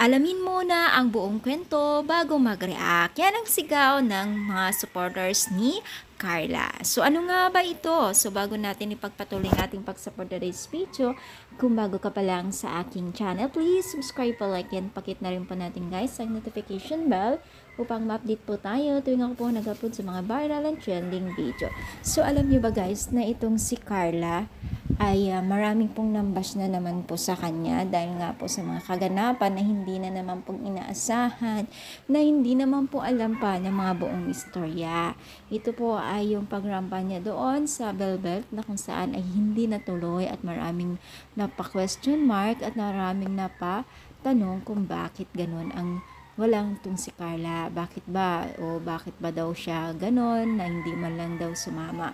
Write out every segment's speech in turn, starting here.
Alamin muna ang buong kwento bago mag-react. Yan ang sigaw ng mga supporters ni Carla. So ano nga ba ito? So bago natin ipagpatuloy ang ating pag-support today's video, kung bago ka pa lang sa aking channel, please subscribe po, like and pakit na rin po natin guys ang notification bell upang ma-update po tayo tuwing ako po nag-upload sa mga viral and trending video. So alam niyo ba guys na itong si Carla ay maraming pong nambash na naman po sa kanya dahil nga po sa mga kaganapan na hindi na naman pong inaasahan, na hindi naman po alam pa ng mga buong istorya. Ito po ay yung pagrampa niya doon sa Velvet na kung saan ay hindi natuloy at maraming napa-question mark at maraming napa-tanong kung bakit ganun ang walang tong si Carla. Bakit ba? O bakit ba daw siya ganon na hindi man lang daw sumama?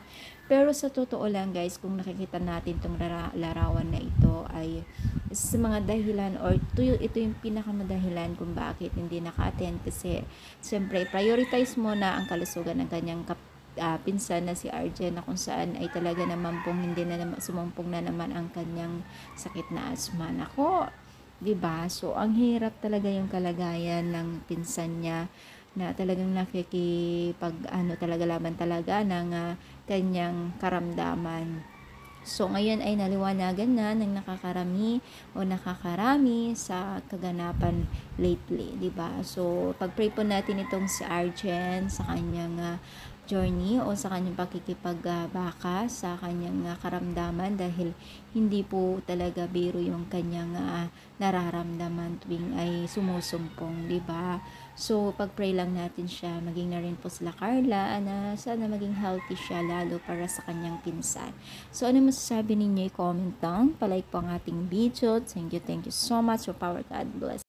Pero sa totoo lang guys, kung nakikita natin tong larawan na ito ay sa mga dahilan or ito yung pinakamadahilan kung bakit hindi naka-attend kasi siyempre prioritize mo na ang kalusugan ng kanyang pinsan na si Arjen na kung saan ay talaga naman pong hindi na naman, sumumpong na naman ang kanyang sakit na asma. Nako, 'di ba? So ang hirap talaga yung kalagayan ng pinsan niya na talagang talaga laban talaga ng kanyang karamdaman. So ngayon ay naliwanagan na ng nakakarami sa kaganapan lately, 'di ba? So pag-pray po natin itong si Arjen sa kanyang journey o sa kanyang pakikipagbaka sa kanyang karamdaman dahil hindi po talaga biro yung kanyang nararamdaman tuwing ay sumusumpong, 'di ba? So pag-pray lang natin siya, maging na rin po sila Carla na sana maging healthy siya lalo para sa kanyang pinsan. So ano masasabi ninyo, i-comment down, palike po ang ating video. Thank you so much for power. God bless.